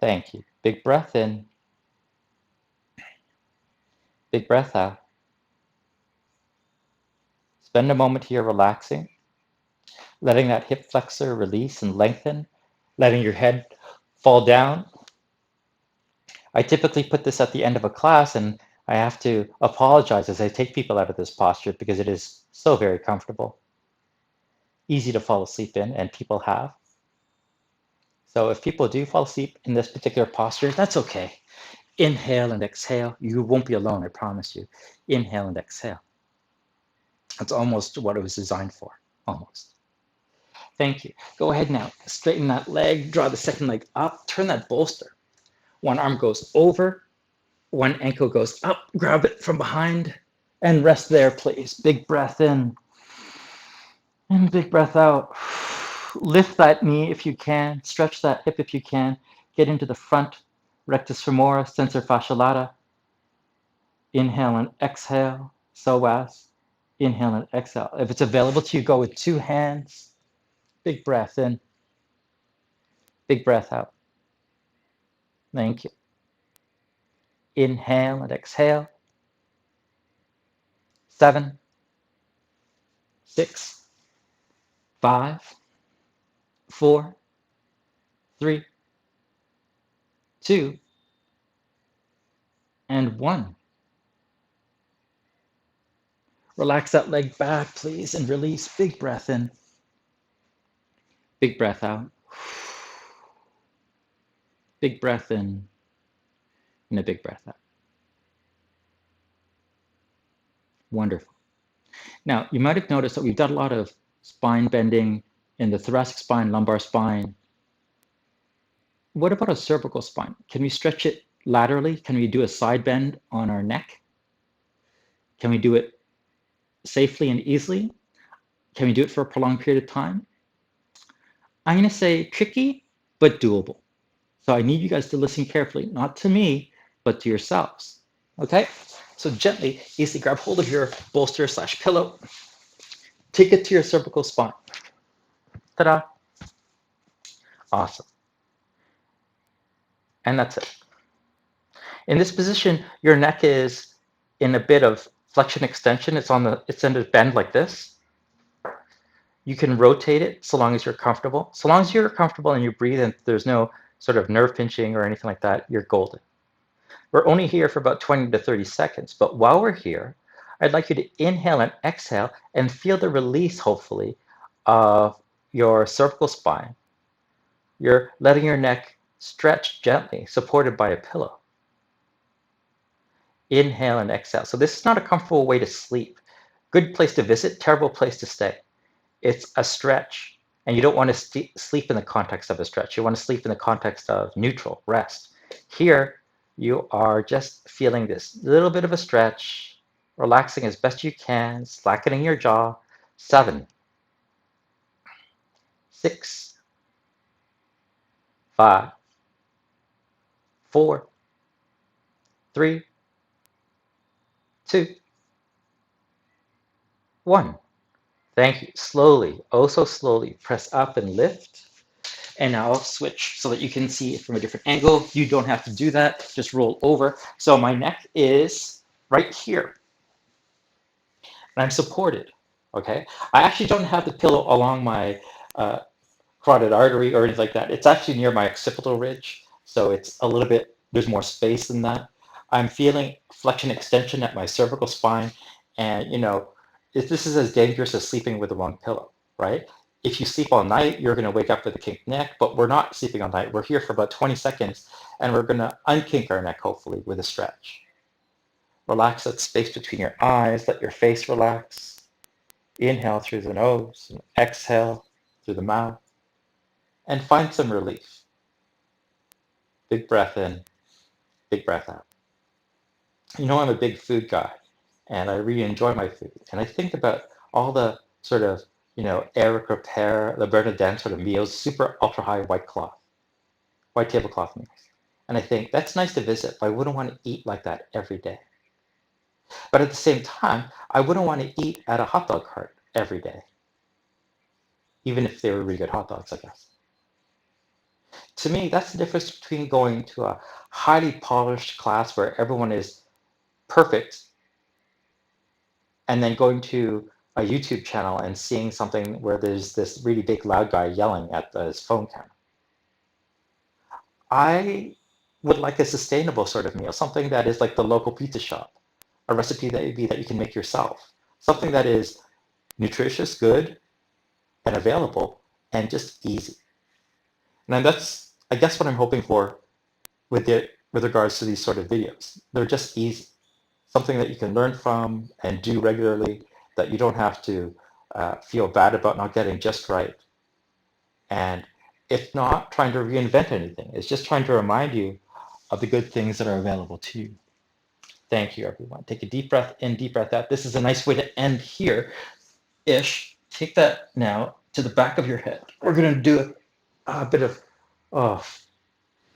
[SPEAKER 1] Thank you. Big breath in. Big breath out. Spend a moment here relaxing, letting that hip flexor release and lengthen, letting your head fall down. I typically put this at the end of a class, and I have to apologize as I take people out of this posture because it is so very comfortable. Easy to fall asleep in, and people have. So if people do fall asleep in this particular posture, that's okay. Inhale and exhale. You won't be alone, I promise you. Inhale and exhale. That's almost what it was designed for, almost. Thank you. Go ahead now. Straighten that leg, draw the second leg up, turn that bolster. One arm goes over, one ankle goes up, grab it from behind, and rest there, please. Big breath in, and big breath out. Lift that knee if you can, stretch that hip if you can, get into the front, rectus femoris, sensor fascia lata. Inhale and exhale, psoas. Inhale and exhale. If it's available to you, go with 2 hands. Big breath in, big breath out. Thank you. Inhale and exhale. 7, 6, 5, 4, 3, 2, and 1. Relax that leg back, please, and release. Big breath in, big breath out. Big breath in, and a big breath out. Wonderful. Now, you might have noticed that we've done a lot of spine bending in the thoracic spine, lumbar spine. What about a cervical spine? Can we stretch it laterally? Can we do a side bend on our neck? Can we do it safely and easily? Can we do it for a prolonged period of time? I'm going to say tricky, but doable. So I need you guys to listen carefully, not to me, but to yourselves. Okay? So gently, easily grab hold of your bolster / pillow. Take it to your cervical spine. Ta-da! Awesome. And that's it. In this position, your neck is in a bit of flexion extension. It's in a bend like this. You can rotate it so long as you're comfortable. So long as you're comfortable and you breathe and there's no sort of nerve pinching or anything like that, you're golden. We're only here for about 20 to 30 seconds, but while we're here, I'd like you to inhale and exhale and feel the release, hopefully, of your cervical spine. You're letting your neck stretch gently, supported by a pillow. Inhale and exhale. So this is not a comfortable way to sleep. Good place to visit, terrible place to stay. It's a stretch, and you don't want to sleep in the context of a stretch. You want to sleep in the context of neutral, rest. Here, you are just feeling this little bit of a stretch, relaxing as best you can, slackening your jaw. 7, 6, 5, 4, 3, 2, 1. Thank you. Slowly, oh so slowly, press up and lift. And now I'll switch so that you can see it from a different angle. You don't have to do that. Just roll over. So my neck is right here, and I'm supported. Okay. I actually don't have the pillow along my uh, carotid artery or anything like that. It's actually near my occipital ridge, so it's a little bit. There's more space than that. I'm feeling flexion extension at my cervical spine, and this is as dangerous as sleeping with the wrong pillow, right? If you sleep all night, you're going to wake up with a kinked neck, but we're not sleeping all night. We're here for about 20 seconds, and we're going to unkink our neck, hopefully, with a stretch. Relax that space between your eyes. Let your face relax. Inhale through the nose, and exhale through the mouth, and find some relief. Big breath in, big breath out. I'm a big food guy, and I really enjoy my food. And I think about all the sort of, Eric Repair, the Bernardin sort of meals, super ultra high white tablecloth meals. And I think that's nice to visit, but I wouldn't want to eat like that every day. But at the same time, I wouldn't want to eat at a hot dog cart every day, even if they were really good hot dogs, I guess. To me, that's the difference between going to a highly polished class where everyone is perfect and then going to a YouTube channel and seeing something where there's this really big loud guy yelling at his phone camera. I would like a sustainable sort of meal, something that is like the local pizza shop, a recipe that you can make yourself, something that is nutritious, good, and available, and just easy. And that's, I guess, what I'm hoping for with regards to these sort of videos. They're just easy, something that you can learn from and do regularly, that you don't have to feel bad about not getting just right. And it's not trying to reinvent anything. It's just trying to remind you of the good things that are available to you. Thank you, everyone. Take a deep breath in, deep breath out. This is a nice way to end here-ish. Take that now to the back of your head. We're going to do a bit of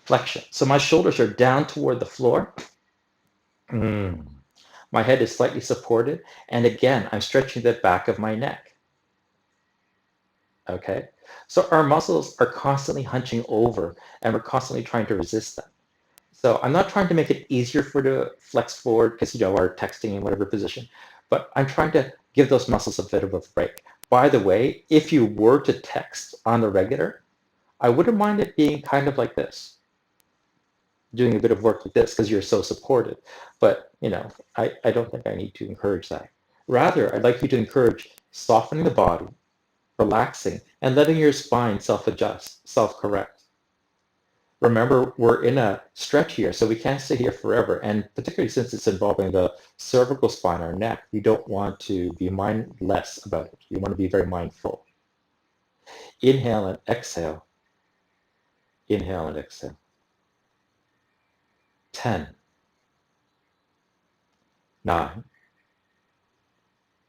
[SPEAKER 1] flexion. So my shoulders are down toward the floor. My head is slightly supported. And again, I'm stretching the back of my neck. Okay? So our muscles are constantly hunching over, and we're constantly trying to resist them. So I'm not trying to make it easier for you to flex forward because we're texting in whatever position, but I'm trying to give those muscles a bit of a break. By the way, if you were to text on the regular, I wouldn't mind it being kind of like this, doing a bit of work like this because you're so supported. But, I don't think I need to encourage that. Rather, I'd like you to encourage softening the body, relaxing, and letting your spine self-adjust, self-correct. Remember, we're in a stretch here, so we can't stay here forever. And particularly since it's involving the cervical spine, our neck, we don't want to be mindless about it. We want to be very mindful. Inhale and exhale. Inhale and exhale. 10, 9,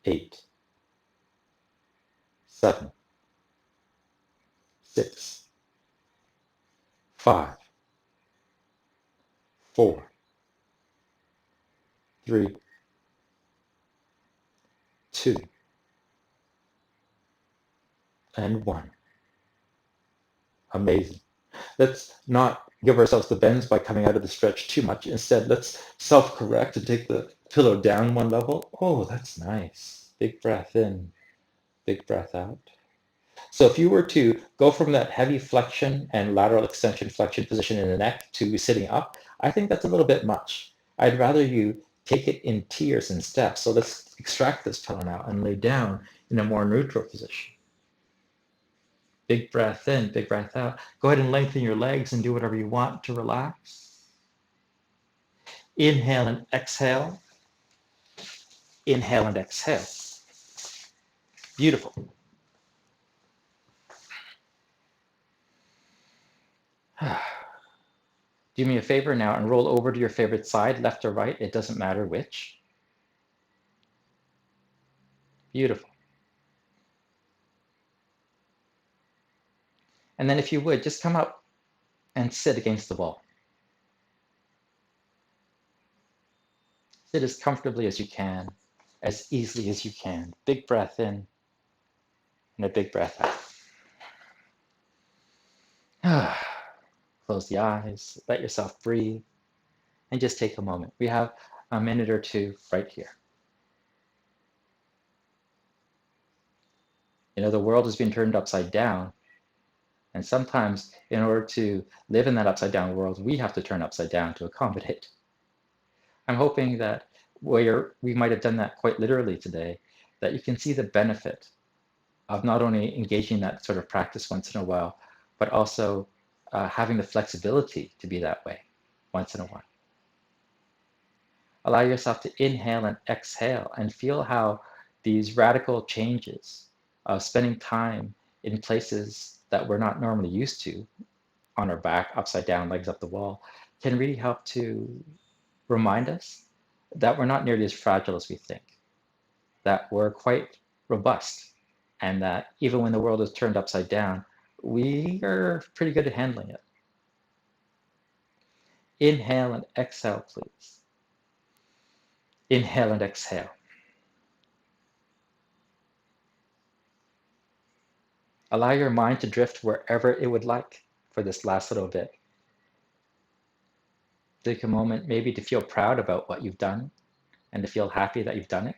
[SPEAKER 1] 8, 7, 6, 5, 4, 3, 2, and 1. Amazing. Let's not give ourselves the bends by coming out of the stretch too much. Instead, let's self-correct and take the pillow down one level. Oh, that's nice. Big breath in, big breath out. So if you were to go from that heavy flexion and lateral extension flexion position in the neck to sitting up, I think that's a little bit much. I'd rather you take it in tiers and steps. So let's extract this pillow now and lay down in a more neutral position. Big breath in, big breath out. Go ahead and lengthen your legs and do whatever you want to relax. Inhale and exhale. Inhale and exhale. Beautiful. Do me a favor now and roll over to your favorite side, left or right. It doesn't matter which. Beautiful. And then if you would, just come up and sit against the wall. Sit as comfortably as you can, as easily as you can. Big breath in and a big breath out. Close the eyes, let yourself breathe, and just take a moment. We have a minute or two right here. You know, the world has been turned upside down, and sometimes in order to live in that upside down world, we have to turn upside down to accommodate. I'm hoping that where we might have done that quite literally today, that you can see the benefit of not only engaging that sort of practice once in a while, but also having the flexibility to be that way once in a while. Allow yourself to inhale and exhale and feel how these radical changes of spending time in places that we're not normally used to, on our back, upside down, legs up the wall, can really help to remind us that we're not nearly as fragile as we think, that we're quite robust, and that even when the world is turned upside down, we are pretty good at handling it. Inhale and exhale, please. Inhale and exhale. Allow your mind to drift wherever it would like for this last little bit. Take a moment maybe to feel proud about what you've done and to feel happy that you've done it.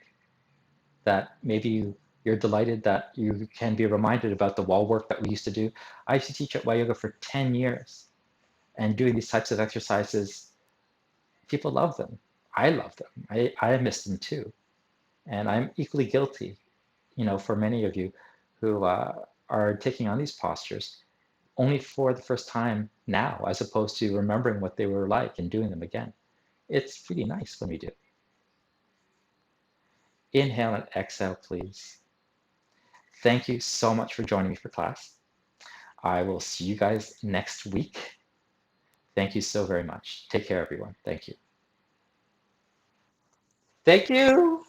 [SPEAKER 1] That maybe you're delighted that you can be reminded about the wall work that we used to do. I used to teach at Y Yoga for 10 years, and doing these types of exercises, people love them. I love them. I miss them too. And I'm equally guilty, you know, for many of you who are taking on these postures only for the first time now, as opposed to remembering what they were like and doing them again. It's really nice when we do. Inhale and exhale, please. Thank you so much for joining me for class. I will see you guys next week. Thank you so very much. Take care, everyone. Thank you. Thank you.